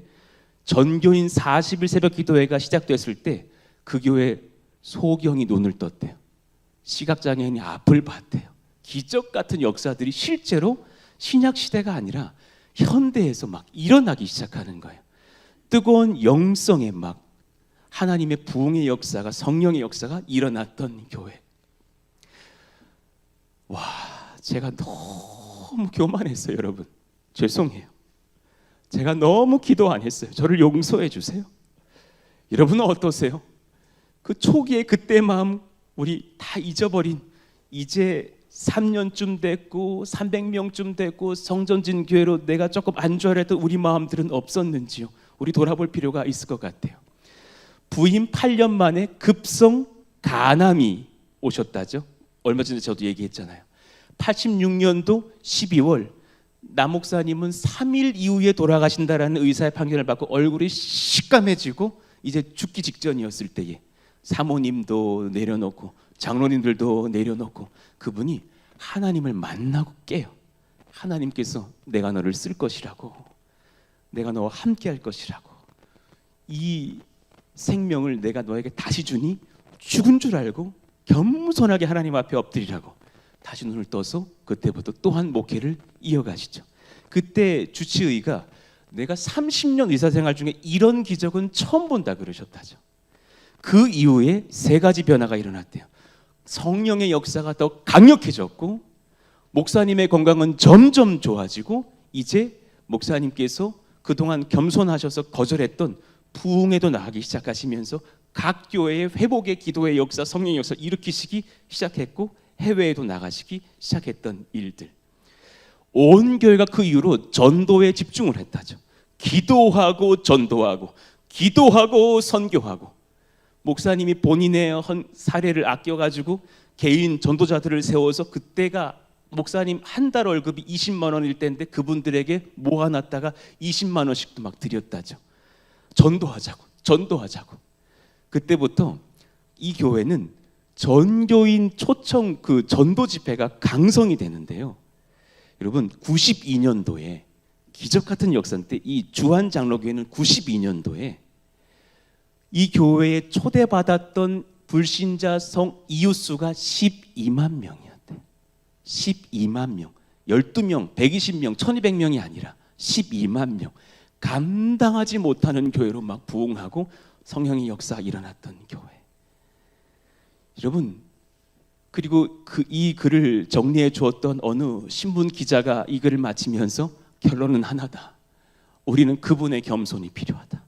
전교인 40일 새벽 기도회가 시작됐을 때 그 교회 소경이 눈을 떴대요. 시각장애인이 앞을 봤대요. 기적 같은 역사들이 실제로 신약 시대가 아니라 현대에서 막 일어나기 시작하는 거예요. 뜨거운 영성에 막 하나님의 부흥의 역사가, 성령의 역사가 일어났던 교회. 와, 제가 너무 교만했어요, 여러분. 죄송해요. 제가 너무 기도 안 했어요. 저를 용서해 주세요. 여러분은 어떠세요? 그 초기에 그때 마음 우리 다 잊어버린, 이제 3년쯤 됐고 300명쯤 됐고 성전진 교회로 내가 조금 안주하려던 우리 마음들은 없었는지요? 우리 돌아볼 필요가 있을 것 같아요. 부임 8년 만에 급성 간암이 오셨다죠. 얼마 전에 저도 얘기했잖아요. 86년도 12월 남 목사님은 3일 이후에 돌아가신다라는 의사의 판결을 받고 얼굴이 시꺼매지고 이제 죽기 직전이었을 때에 사모님도 내려놓고 장로님들도 내려놓고 그분이 하나님을 만나고 깨요. 하나님께서 내가 너를 쓸 것이라고, 내가 너와 함께 할 것이라고, 이 생명을 내가 너에게 다시 주니 죽은 줄 알고 겸손하게 하나님 앞에 엎드리라고 다시 눈을 떠서 그때부터 또한 목회를 이어가시죠. 그때 주치의가 내가 30년 의사생활 중에 이런 기적은 처음 본다 그러셨다죠. 그 이후에 3가지 변화가 일어났대요. 성령의 역사가 더 강력해졌고 목사님의 건강은 점점 좋아지고 이제 목사님께서 그동안 겸손하셔서 거절했던 부흥에도 나가기 시작하시면서 각 교회의 회복의 기도의 역사, 성령의 역사 일으키시기 시작했고 해외에도 나가시기 시작했던 일들. 온 교회가 그 이후로 전도에 집중을 했다죠. 기도하고 전도하고 기도하고 선교하고 목사님이 본인의 사례를 아껴가지고 개인 전도자들을 세워서 그때가 목사님 한 달 월급이 20만 원일 때인데 그분들에게 모아놨다가 20만 원씩도 막 드렸다죠. 전도하자고. 그때부터 이 교회는 전교인 초청 그 전도 집회가 강성이 되는데요. 여러분 92년도에 기적 같은 역사인데 이 주한 장로교회는 92년도에 이 교회에 초대받았던 불신자 성 이웃수가 12만 명이었대요. 12만 명. 12명, 120명, 1200명이 아니라 12만 명. 감당하지 못하는 교회로 막 부흥하고 성령의 역사가 일어났던 교회. 여러분, 그리고 이 글을 정리해 주었던 어느 신문 기자가 이 글을 마치면서 결론은 하나다. 우리는 그분의 겸손이 필요하다.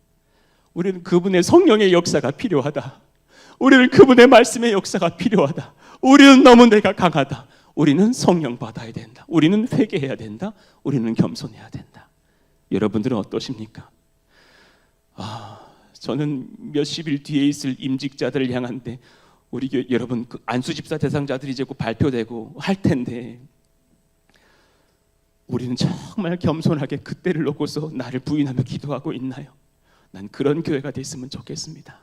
우리는 그분의 성령의 역사가 필요하다. 우리는 그분의 말씀의 역사가 필요하다. 우리는 너무 내가 강하다. 우리는 성령 받아야 된다. 우리는 회개해야 된다. 우리는 겸손해야 된다. 여러분들은 어떠십니까? 저는 몇십 일 뒤에 있을 임직자들을 향한데 우리 여러분 그 안수집사 대상자들이 이제 곧 발표되고 할 텐데 우리는 정말 겸손하게 그때를 놓고서 나를 부인하며 기도하고 있나요? 난 그런 교회가 됐으면 좋겠습니다.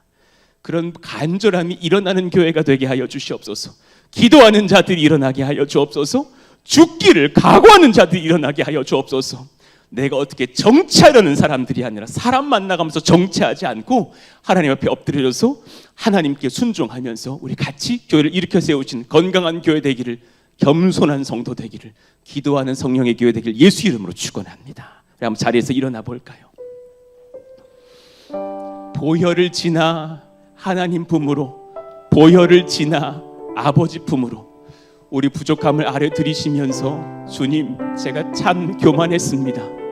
그런 간절함이 일어나는 교회가 되게 하여 주시옵소서. 기도하는 자들이 일어나게 하여 주옵소서. 죽기를 각오하는 자들이 일어나게 하여 주옵소서. 내가 어떻게 정치하려는 사람들이 아니라 사람 만나가면서 정치하지 않고 하나님 앞에 엎드려서 하나님께 순종하면서 우리 같이 교회를 일으켜 세우신 건강한 교회 되기를, 겸손한 성도 되기를, 기도하는 성령의 교회 되기를 예수 이름으로 축원합니다. 한번 자리에서 일어나 볼까요? 보혈을 지나 하나님 품으로, 보혈을 지나 아버지 품으로 우리 부족함을 아뢰드리시면서 주님, 제가 참 교만했습니다.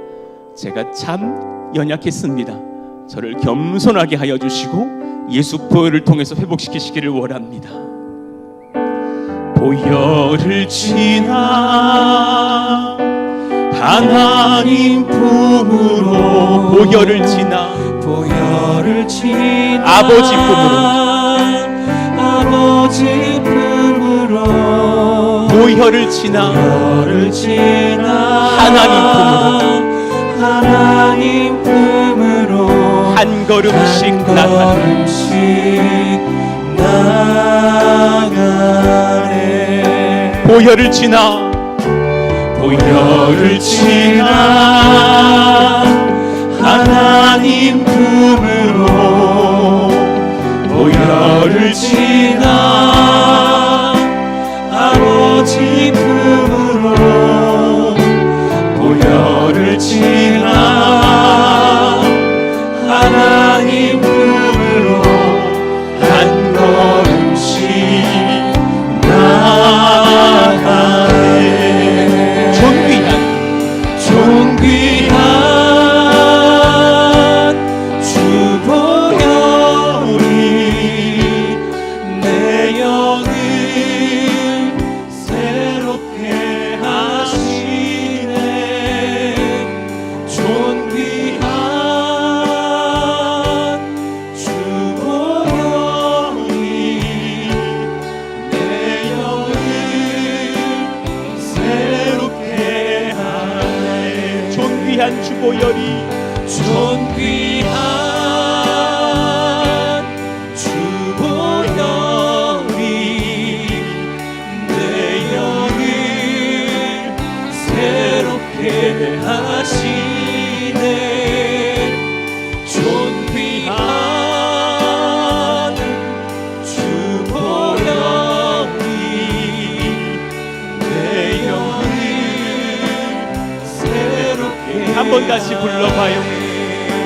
제가 참 연약했습니다. 저를 겸손하게 하여 주시고 예수 보혈을 통해서 회복시키시기를 원합니다. 보혈을 지나 하나님 품으로, 보혈을 지나 아버지 품으로, 보혈을 지나 하나님 품으로 한 걸음씩 나가네. 보혈을 지나 하나님 품으로, 보혈을 지나 아버지 품으로, 보혈을 지나 존귀한 주보혈이 존귀한 주보혈이 내 영을 새롭게 하시네. 존귀한 주보혈이 내 영을 새롭게 한 번 다시 불러봐요.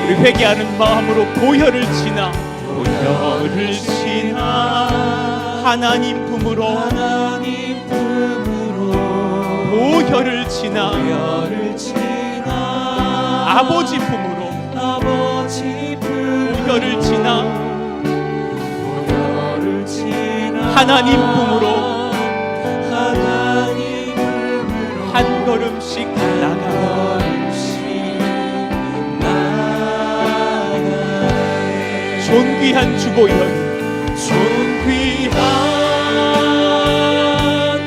우리 회개하는 마음으로 보혈을 지나 보혈을 지나 하나님 품으로 하나님 품으로 보혈을 지나 보혈을 지나 아버지 품으로 아버지 품으로 보혈을 지나 보혈을 지나 하나님 품으로 하나님 품으로 한 걸음씩 나가 존귀한 주보혈 존귀한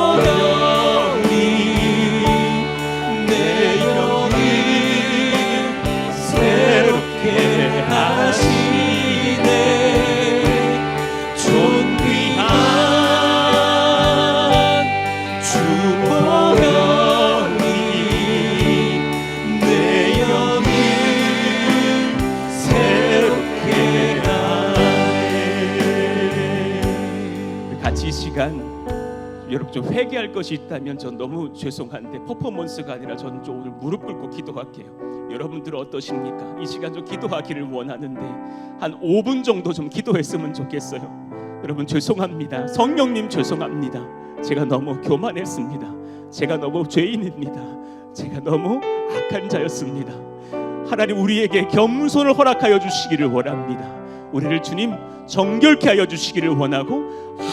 주보혈이 내 영을 새롭게 하시네. 존귀한 주보혈이 내 영을 새롭게 같이 이 시간 여러분 좀 회개할 것이 있다면 전 너무 죄송한데 퍼포먼스가 아니라 저는 좀 오늘 무릎 꿇고 기도할게요. 여러분들 어떠십니까? 이 시간 좀 기도하기를 원하는데 한 5분 정도 좀 기도했으면 좋겠어요. 여러분 죄송합니다. 성령님 죄송합니다. 제가 너무 교만했습니다. 제가 너무 죄인입니다. 제가 너무 악한 자였습니다. 하나님 우리에게 겸손을 허락하여 주시기를 원합니다. 우리를 주님 정결케 하여 주시기를 원하고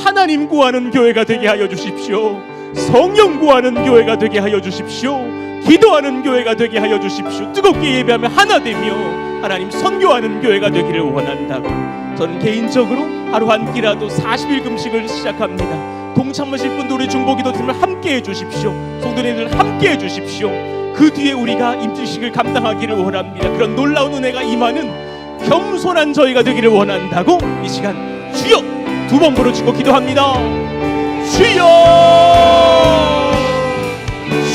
하나님 구하는 교회가 되게 하여 주십시오. 성령 구하는 교회가 되게 하여 주십시오. 기도하는 교회가 되게 하여 주십시오. 뜨겁게 예배하며 하나 되며 하나님 선교하는 교회가 되기를 원한다고 저는 개인적으로 하루 한 끼라도 40일 금식을 시작합니다. 동참하실 분들 우리 중보기도 팀을 함께 해주십시오. 성도님들 함께 해주십시오. 그 뒤에 우리가 임지식을 감당하기를 원합니다. 그런 놀라운 은혜가 임하는 겸손한 저희가 되기를 원한다고 이 시간 주여 두 번 부르짖고 기도합니다. 주여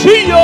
주여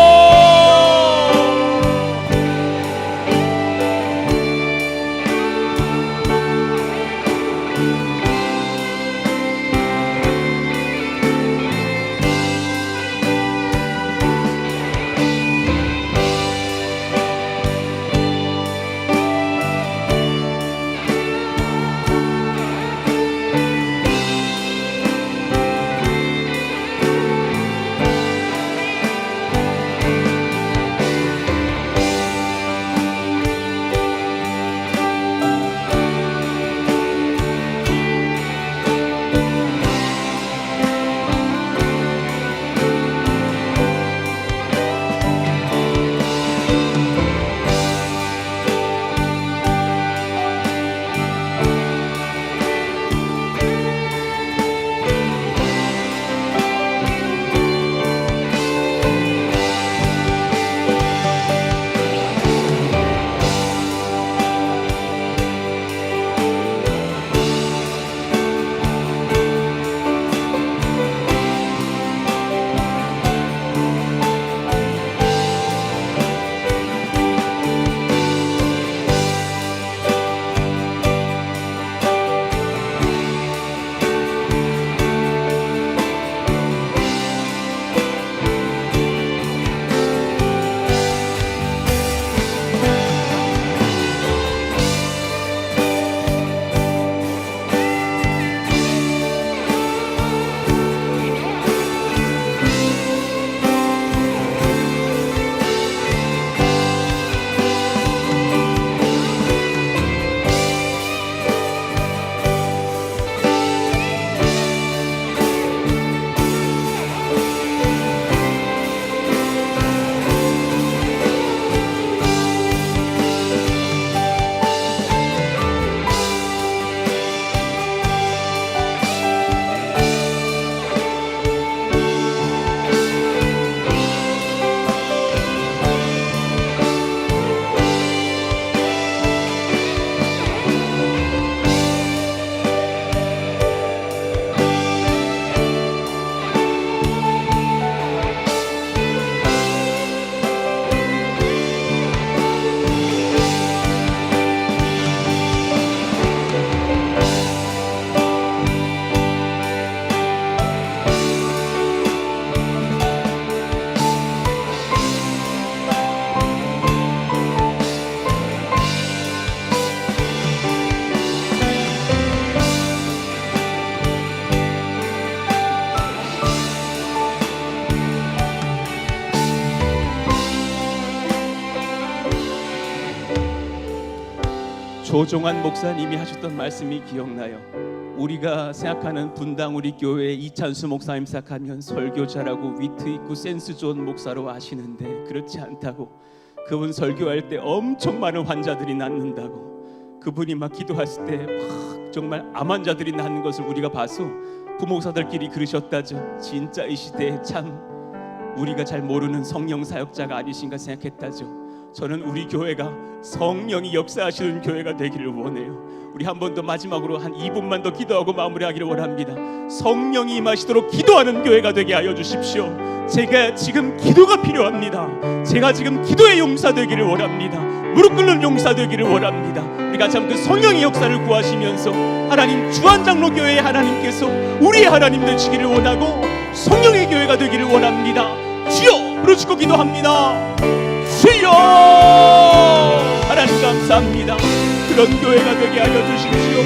조종환 목사님이 하셨던 말씀이 기억나요. 우리가 생각하는 분당 우리 교회 이찬수 목사님 생각하면 설교 잘하고 위트 있고 센스 좋은 목사로 아시는데 그렇지 않다고. 그분 설교할 때 엄청 많은 환자들이 낫는다고. 그분이 막 기도했을 때 막 정말 암 환자들이 낫는 것을 우리가 봐서 부목사들끼리 그러셨다죠. 진짜 이 시대에 참 우리가 잘 모르는 성령 사역자가 아니신가 생각했다죠. 저는 우리 교회가 성령이 역사하시는 교회가 되기를 원해요. 우리 한 번 더 마지막으로 한 2분만 더 기도하고 마무리하기를 원합니다. 성령이 임하시도록 기도하는 교회가 되게 하여 주십시오. 제가 지금 기도가 필요합니다. 제가 지금 기도의 용사 되기를 원합니다. 무릎 꿇는 용사 되기를 원합니다. 우리가 참 그 성령의 역사를 구하시면서 하나님 주한장로교회의 하나님께서 우리의 하나님 되시기를 원하고 성령의 교회가 되기를 원합니다. 주여 부르짖고 기도합니다. 주여 하나님 감사합니다. 그런 교회가 되게 하여 주십시오.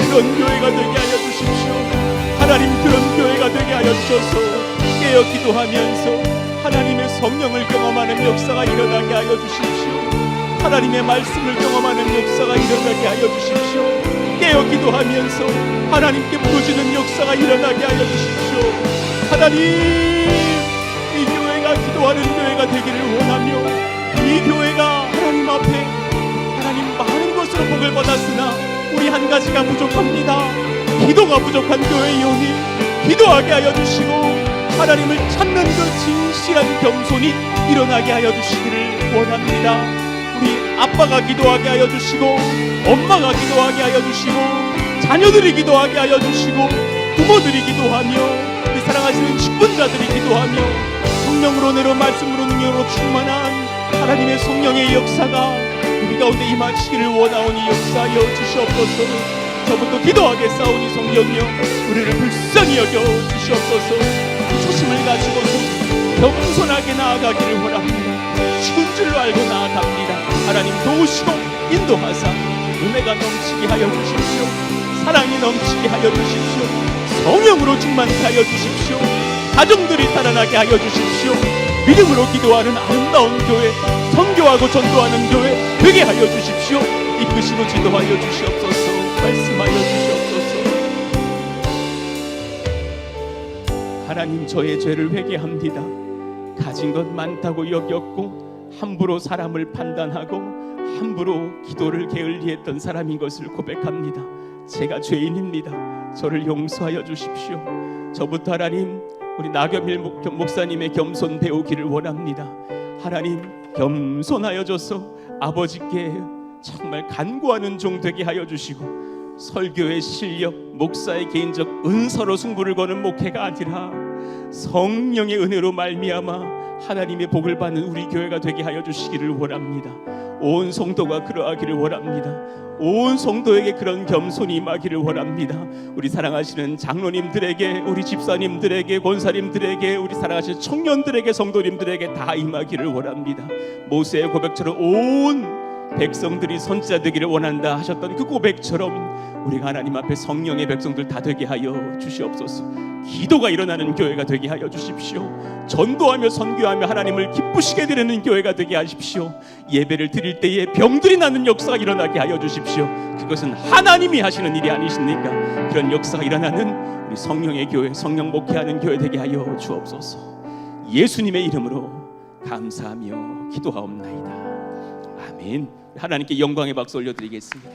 그런 교회가 되게 하여 주십시오. 하나님 그런 교회가 되게 하여 주셔서 깨어 기도하면서 하나님의 성령을 경험하는 역사가 일어나게 하여 주십시오. 하나님의 말씀을 경험하는 역사가 일어나게 하여 주십시오. 깨어 기도하면서 하나님께 부르짖는 역사가 일어나게 하여 주십시오. 하나님 이 교회가 기도하는 교회가 되기를 원하며 이 교회가 하나님 앞에 하나님 많은 것으로 복을 받았으나 우리 한 가지가 부족합니다. 기도가 부족한 교회의 영이 기도하게 하여 주시고 하나님을 찾는 그 진실한 겸손이 일어나게 하여 주시기를 원합니다. 우리 아빠가 기도하게 하여 주시고 엄마가 기도하게 하여 주시고 자녀들이 기도하게 하여 주시고 부모들이 기도하며 우리 사랑하시는 직분자들이 기도하며 성령으로 내려 말씀으로 능력으로 충만한 하나님의 성령의 역사가 우리 가운데 임하시기를 원하오니 역사하여 주시옵소서. 저부터 기도하겠사오니 성령이여 우리를 불쌍히 여겨 주시옵소서. 초심을 가지고서 겸손하게 나아가기를 원합니다. 죽은 줄로 알고 나아갑니다. 하나님 도우시고 인도하사 은혜가 넘치게 하여 주십시오. 사랑이 넘치게 하여 주십시오. 성령으로 충만케 하여 주십시오. 가정들이 살아나게 하여 주십시오. 믿음으로 기도하는 아름다운 교회, 선교하고 전도하는 교회 되게 하여 주십시오. 이끄시고 지도하여 주시옵소서. 말씀하여 주시옵소서. 하나님 저의 죄를 회개합니다. 가진 것 많다고 여겼고 함부로 사람을 판단하고 함부로 기도를 게을리했던 사람인 것을 고백합니다. 제가 죄인입니다. 저를 용서하여 주십시오. 저부터 하나님 우리 나겸일 목사님의 겸손 배우기를 원합니다. 하나님 겸손하여져서 아버지께 정말 간구하는 종 되게 하여 주시고 설교의 실력, 목사의 개인적 은사로 승부를 거는 목회가 아니라 성령의 은혜로 말미암아 하나님의 복을 받는 우리 교회가 되게 하여 주시기를 원합니다. 온 성도가 그러하기를 원합니다. 온 성도에게 그런 겸손이 임하기를 원합니다. 우리 사랑하시는 장로님들에게, 우리 집사님들에게, 권사님들에게, 우리 사랑하시는 청년들에게, 성도님들에게 다 임하기를 원합니다. 모세의 고백처럼 온 백성들이 선지자 되기를 원한다 하셨던 그 고백처럼 우리가 하나님 앞에 성령의 백성들 다 되게 하여 주시옵소서. 기도가 일어나는 교회가 되게 하여 주십시오. 전도하며 선교하며 하나님을 기쁘시게 드리는 교회가 되게 하십시오. 예배를 드릴 때에 병들이 나는 역사가 일어나게 하여 주십시오. 그것은 하나님이 하시는 일이 아니십니까? 그런 역사가 일어나는 우리 성령의 교회, 성령 목회하는 교회 되게 하여 주옵소서. 예수님의 이름으로 감사하며 기도하옵나이다. 아멘. 하나님께 영광의 박수 올려드리겠습니다.